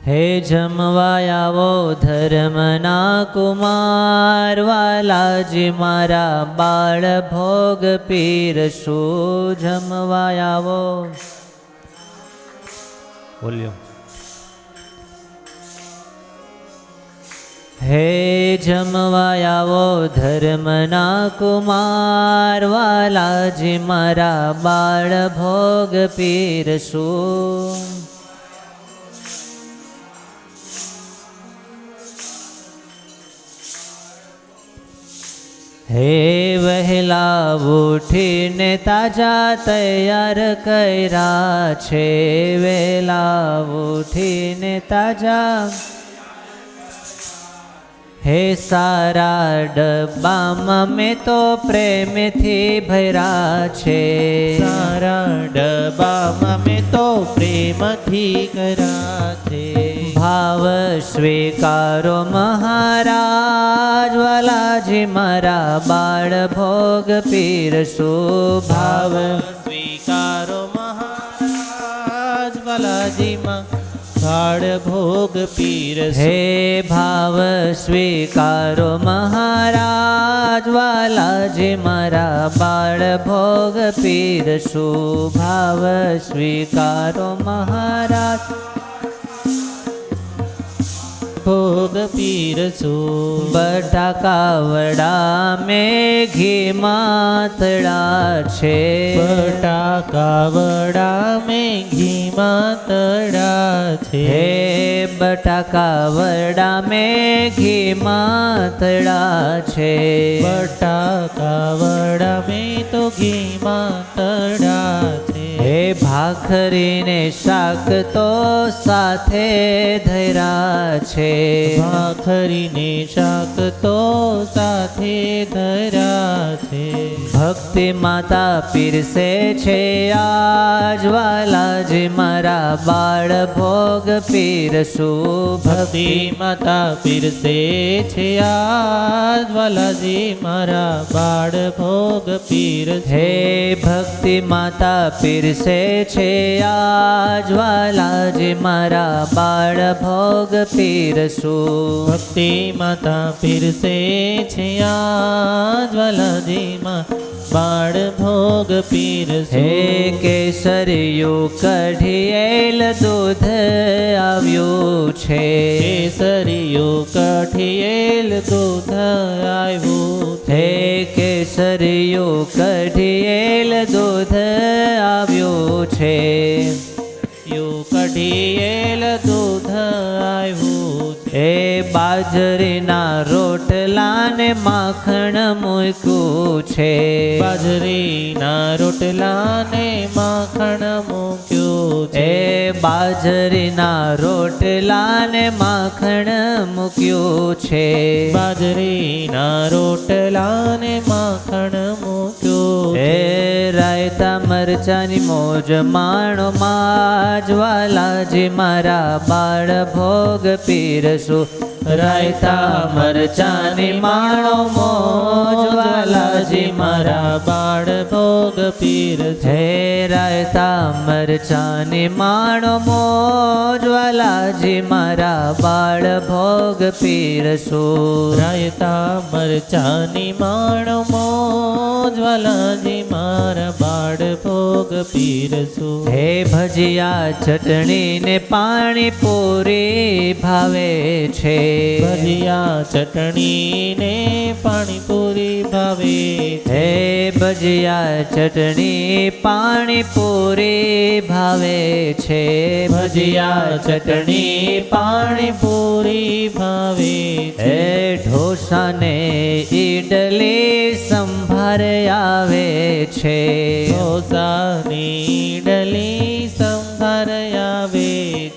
હે જમવાયાવો ધર્મના કુમાર, વાલાજી મારા બાળ ભોગ પીરસું. જમવાયાવો બોલ્યો. હે જમવાયાવો ધર્મના કુમાર, વાલાજી મારા બાળ ભોગ પીરસું. હે વહેલા ઉઠીને તાજા તૈયાર કર્યા છે, વહેલા ઉઠીને તાજા. હે સારા ડબ્બામાં મેં તો પ્રેમથી ભર્યા છે, સારા ડબ્બામાં મેં તો પ્રેમથી કર્યા છે. ભાવ સ્વીકારો મહારાજ, વાલાજી મારા બાળ ભોગ પીરસું. ભાવ સ્વીકારો મહારાજ, વાલાજીમાં બાળ ભોગ પીરસું. હે ભાવ સ્વીકારો મહારાજ, વાલાજી મારા બાળ ભોગ પીરસું. ભાવ સ્વીકારો મહારાજ, ભોગ પીરસું. બટાકા વડા મેં ઘીમાં તળા છે, બટાકા વડા મેં ઘીમાં તળા છે. હે બટાકા વડા મેં ઘીમાં તળા છે, બટાકા વડા મેં તો ઘીમાં તળા છે. હે ભાખરીને શાક તો સાથે ધર્યા છે, ભાખરીને શાક તો સાથે ધર્યા છે. ભક્તિ માતા પીરસે છે આજ, વાલાજી મારા બાળ ભોગ પીરસું. ભક્તિ માતા પીરસે છે આજ, વાલાજી મારા બાળ ભોગ પીરસું. હે ભક્તિ માતા પીરસે છે આજ, વાલાજી મારા બાળ ભોગ પીરસું. ભક્તિ માતા પીરસે છે આજ, વાલાજીમાં બાળ ભોગ પીરસું. હે કેસરિયું કઢિયેલ દૂધ આવ્યું છે, કેસરિયું કઠિયેલ દૂધ આવ્યું છે. હે કેસરિયું કઢિયેલ દૂધ આવ્યું છે, યુ કઢિયેલ દૂધ આવ્યું છે. હે બાજરીના રોટલાને માખણ મૂક્યું છે, બાજરીના રોટલાને માખણ મૂક્યું છે. હે બાજરીના રોટલાને માખણ મૂક્યું છે, બાજરીના રોટલાને માખણ મૂક્યું છે. હે રાયતા મરચાની મોજ માણો માજ, વાલાજી મારા બાળ ભોગ પીરસું. રાયતા મરચાની માણો મોજ, વાલાજી મારા બાળ ભોગ પીરસું. હે રાયતા મરચાની માણો મોજ, વાલાજી મારા બાળ ભોગ પીરસું. રાયતા મરચાની માણો મોજ, વાલાજી મારા બાળ ભોગ પીરસું. હે ભજીયા ચટણી ને પાણી પૂરી ભાવે છે, ભજીયા ચટણી ને પાણીપુરી ભાવે છે. હે ભજીયા ચટણી પાણી પૂરી ભાવે છે, ભજીયા ચટણી પાણીપુરી ભાવે છે. હે ઢોસાને ઈડલી સંભાર આવે છે, ઢોસાની ઈડલી સંભાર આવે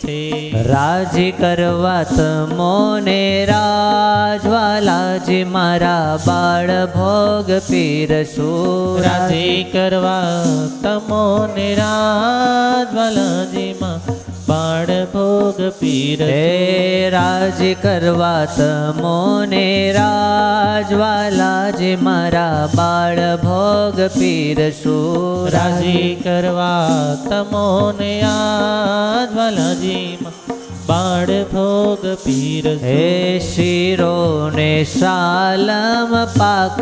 છે. રાજી કરવા તમોને રાજ, વાલાજી મારા બાળ ભોગ પીરસું. રાજી કરવા તમોને રાજ, વાલાજીમાં બાળ ભોગ પીરસું. હે રાજી કરવા તમોને રાજ, વાલાજી મારા બાળ ભોગ પીરસું. રાજી કરવા તમોને આજ, વાલાજીમાં બાળ ભોગ પીરસો હે શીરો ને શાલમ પાક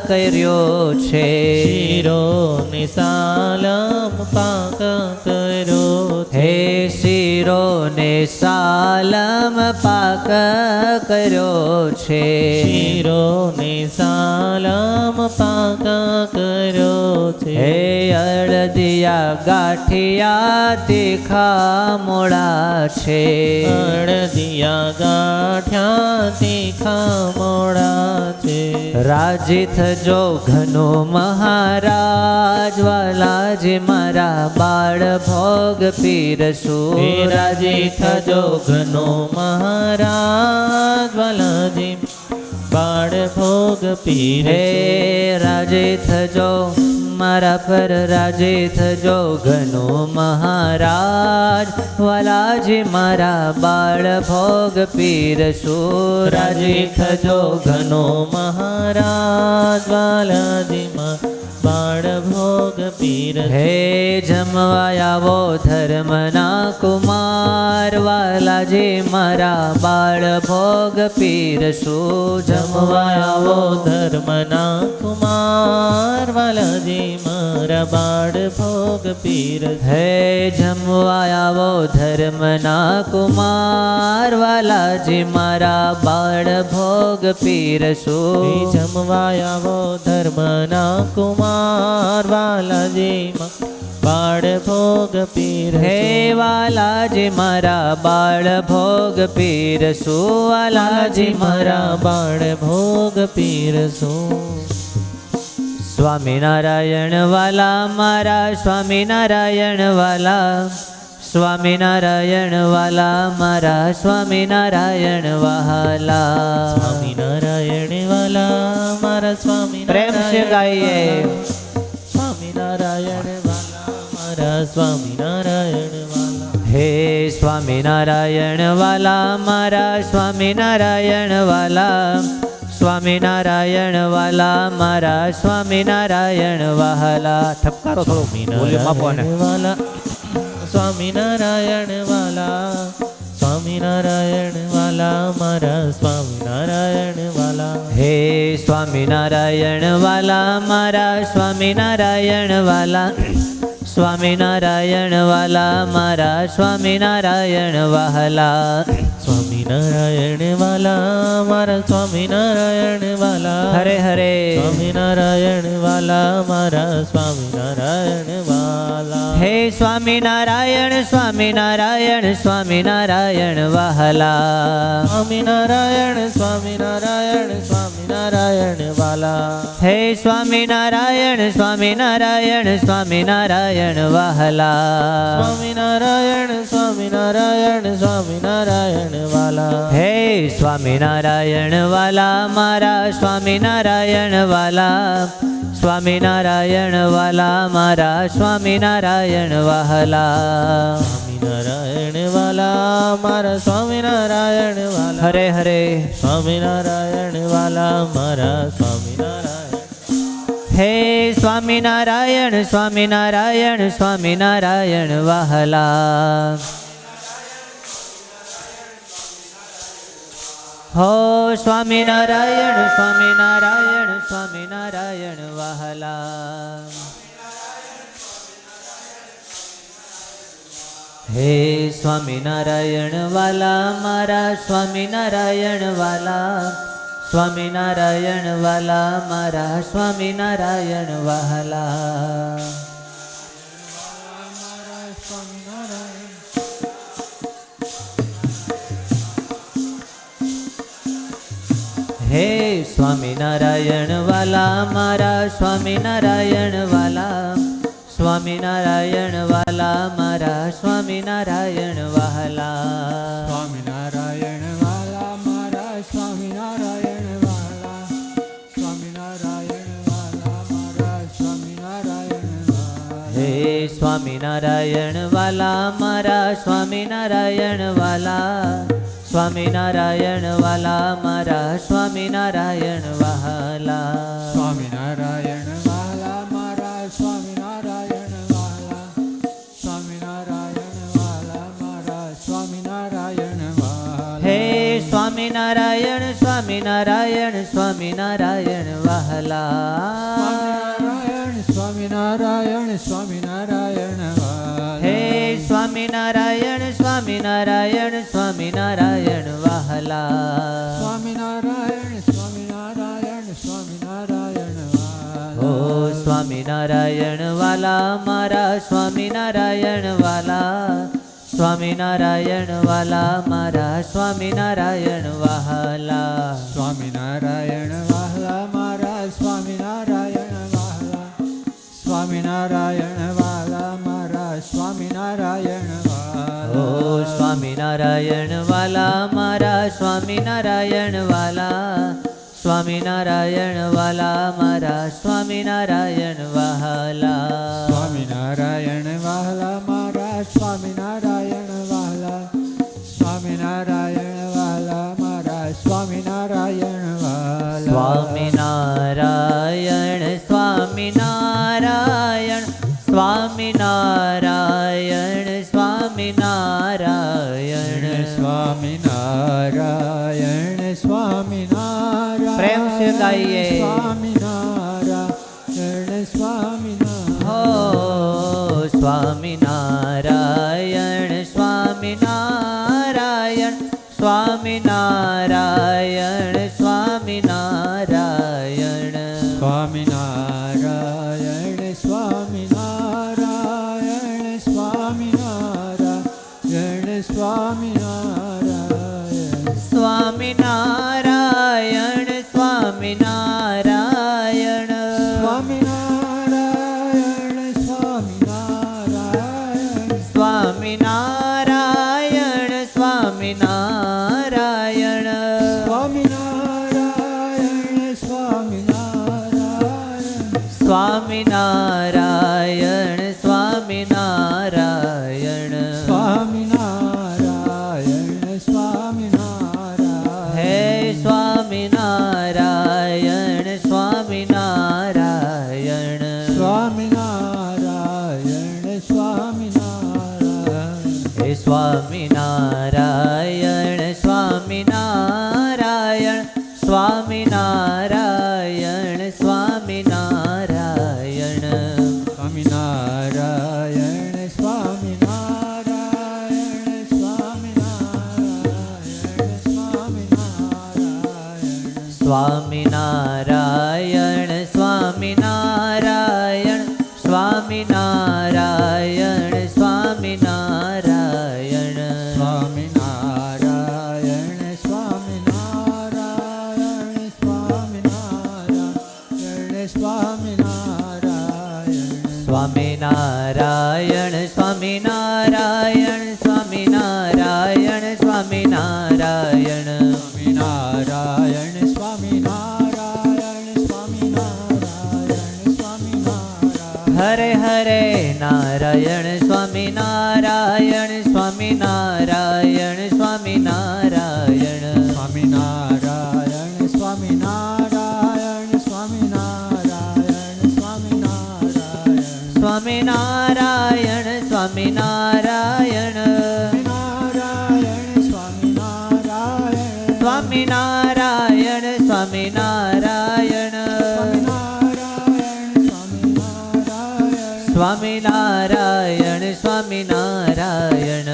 કર્યો છે. શીરો ને સાલમ પાક કર્યો છે. હે શીરો ને સાલમ પાક કર્યો છે. શીરો ને સાલમ પાક કર્યો છે. હે અળદિયા ગાંઠિયા તીખા મોડા છે. અળદિયા ગાંઠ્યા તીખા મોડા છે. રાજી થજો ઘનો મહારાજ વાલાજી મારા બાળ ભોગ પીરસું. હે રાજી થજો ઘનો મહારાજ વાલાજી બાળ ભોગ હે પીરસો રાજી થજો મારા પર રાજી થજો ઘનો મહારાજ વાલાજી મારા બાળ ભોગ પીરસું. રાજી થજો ઘનો મહારાજ વાલાજી બાળ ભોગ પીરસો હે જમવા આવો ધર્મના કુમાર વાલાજી મારા બાળ ભોગ પીરસું. જમવા આવો ધર્મના કુમાર વાલાજી મારા બાળ ભોગ પીરસો હે જમવા આવો ધર્મના કુમાર વાલાજી મારા બાળ ભોગ હે પીરસું. જમવા આવો ધર્મના કુમાર વાલાજી બાળ ભોગ પીરસો હે વાલાજી મારા બાળ ભોગ પીરસું. વાલાજી મારા બાળ ભોગ પીરસો સ્વામિનારાયણ વાલા મારા સ્વામિનારાયણ વાલા સ્વામિનારાયણ વાલા મારા સ્વામિનારાયણ વહાલા. સ્વામિનારાયણ વાલા મારા સ્વામી પ્રેમ સે ગાઈએ. સ્વામિનારાયણ વાલા મારા સ્વામિનારાયણ વાલા હે સ્વામિનારાયણ વાલા મારા સ્વામિનારાયણ વાલા સ્વામિનારાયણ વાલા મારા સ્વામિનારાયણ વહાલા. ઠપકારો થોડો વોલ્યુમ આપો ને. વાલા સ્વામિનારાયણ વાલા સ્વામિનારાયણ વાલા મારા સ્વામિનારાયણ વાલા હે સ્વામિનારાયણ વાલા મારા સ્વામિનારાયણ વાલા સ્વામિનારાયણ વાલા મારા સ્વામિનારાયણ વહાલા. સ્વામિનારાયણ વાલા મારા સ્વામિનારાયણ વાલા હરે હરે સ્વામિનારાયણ વાલા મારા સ્વામિનારાયણ વાલા હે સ્વામિનારાયણ સ્વામિનારાયણ સ્વામિનારાયણ વહાલા. સ્વામિનારાયણ સ્વામિનારાયણ સ્વામિનારાયણ વાલા હે સ્વામિનારાયણ સ્વામિનારાયણ સ્વામિનારાયણ વહાલા. સ્વામિનારાયણ સ્વામિનારાયણ સ્વામિનારાયણ વાલા હે સ્વામિનારાયણ વાલા મારા સ્વામિનારાયણ વાલા સ્વામિનારાયણ વાલા મારા સ્વામિનારાયણ વહાલા. સ્વામિનારાયણ વાલા મારા સ્વામિનારાયણ વાલા હરે હરે સ્વામિનારાયણ વાલા મારા સ્વામિનારાયણ હે સ્વામિનારાયણ સ્વામિનારાયણ સ્વામિનારાયણ વહાલા. હો સ્વામિનારાયણ સ્વામિનારાયણ સ્વામિનારાયણ વહાલા. હે સ્વામિનારાયણ વાલા મારા સ્વામિનારાયણ વાલા સ્વામિનારાયણ વાલા મારા સ્વામિનારાયણ વહાલા. હે સ્વામિનારાયણ વાલા મારા સ્વામિનારાયણ વાલા સ્વામિનારાયણ વાલા મારા સ્વામિનારાયણ વહાલા. સ્વામિનારાયણ વાલા મારા સ્વામિનારાયણ વાલા સ્વામિનારાયણ વાલા મારા સ્વામિનારાયણ વાલા. હે સ્વામિનારાયણ વાલા મારા સ્વામિનારાયણ વાલા સ્વામિનારાયણ વાલા મારા સ્વામિનારાયણ વહાલા. સ્વામિનારાયણ વાલા મારા સ્વામિનારાયણ વાલા સ્વામિનારાયણ વાલા મારા સ્વામિનારાયણ સ્વામિનારાયણ સ્વામિનારાયણ સ્વામિનારાયણ વહાલા. સ્વામિનારાયણ સ્વામિનારાયણ વાલા. હે સ્વામિનારાયણ સ્વામિનારાયણ સ્વામિનારાયણ વહાલા. સ્વામિનારાયણ સ્વામિનારાયણ સ્વામિનારાયણ વાલા. ઓ સ્વામિનારાયણ વાલા મારા સ્વામિનારાયણ વાલા. સ્વામિનારાયણ વાલા મારા સ્વામિનારાયણ વહાલા. સ્વામિનારાયણ વાલા મારા સ્વામિનારાયણ વાલા. સ્વામિનારાયણ વાલા મારા સ્વામિનારાયણ વાલા. ઓ સ્વામિનારાયણ વાલા મારા સ્વામિનારાયણ વાલા. સ્વામિનારાયણ વાલા મારા સ્વામિનારાયણ વહાલા. સ્વામિનારાયણ વાલા મારા સ્વામિનારાયણ વાલા. સ્વામિનારાયણ વાલા મારા સ્વામિનારાયણ વાલા. સ્વામિનારાયણ સ્વામિનારાયણ સ્વામિનારાયણ સ્વામિનારાયણ સ્વામિનારાયણ સ્વામિનારાયણ. પ્રેમ से ગાઈએ. સ્વામિનારાયણ સ્વામિનારાયણ. હો સ્વામિનારાયણ સ્વામિનારાયણ સ્વામિનારાયણ સ્વામિનારાયણ. સ્વામિનારાયણ સ્વામિનારાયણ સ્વામિનારાયણ સ્વામિનારાયણ. સ્વામિનારાયણ સ્વામિનારાયણ સ્વામિનારાયણ સ્વામિનારાયણ સ્વામિનારાયણ. સ્વામિનારાયણ સ્વામિનારાયણ સ્વામિનારાયણ. સ્વામિનારાયણ સ્વામિનારાયણ. હે સ્વામિનારાયણ સ્વામિનારાયણ. સ્વામિનારાયણ સ્વામિનારાયણ. હે સ્વામિનારાયણ સ્વામિનારાયણ સ્વામિનારાયણ સ્વામિનારાયણ. સ્વામિનારાયણ સ્વામિનારાયણ સ્વામિનારાયણ સ્વામિનારાયણ. સ્વામિનારાયણ સ્વામિનારાયણ સ્વામિનારાયણ સ્વામિનારાયણ. સ્વામિનારાયણ સ્વામિનારાયણ સ્વામિનારાયણ સ્વામિનારાયણ. સ્વામિનારાયણ સ્વામિનારાયણ સ્વામિનારાયણ સ્વામિનારાયણ. સ્વામિનારાયણ સ્વામિનારાયણ સ્વામિનારાયણ સ્વામિનારાયણ. હરે હરે નારાયણ સ્વામિનારાયણ સ્વામિનારાયણ સ્વામિનારાયણ. સ્વામિનારાયણ સ્વામિનારાયણ સ્વામિનારાયણ સ્વામિનારાયણ. સ્વામિનારાયણ સ્વામિનારાયણ સ્વામિનારાયણ સ્વામિનારાયણ સ્વામિનારાયણ. સ્વામિનારાયણ સ્વામિનારાયણ.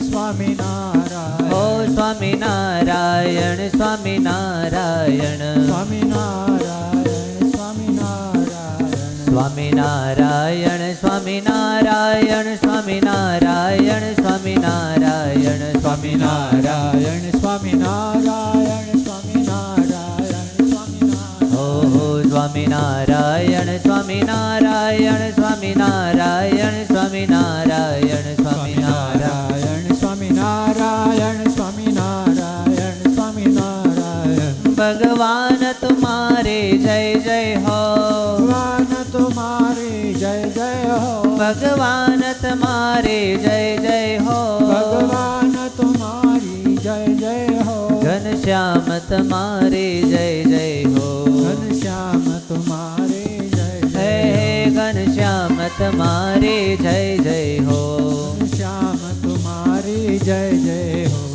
સ્વામિનારાયણ ઓ સ્વામિનારાયણ સ્વામિનારાયણ. સ્વામિનારાયણ સ્વામિનારાયણ સ્વામિનારાયણ સ્વામિનારાયણ સ્વામિનારાયણ સ્વામિનારાયણ. સ્વામિનારાયણ સ્વામિનારાયણ સ્વામિનારાયણ સ્વામિનારાયણ. ઓ સ્વામિનારાયણ સ્વામિનારાયણ સ્વામિનારાયણ સ્વામિનારાયણ સ્વામિનારાયણ. સ્વામિનારાયણ સ્વામિનારાયણ સ્વામિનારાયણ. ભગવાન તુમારે જય જય હો. ભગવાન તુમારી જય જય હો. ભગવાન તમારે જય જય હો. ભગવાન તુમારી જય જય હો. ઘનશ્યામ તમારે જય જય હો. ઘનશ્યામ તુમારે જય જય. હે ઘનશ્યામ તમારે જય જય હો. ઘનશ્યામ તુમારી જય જય હો.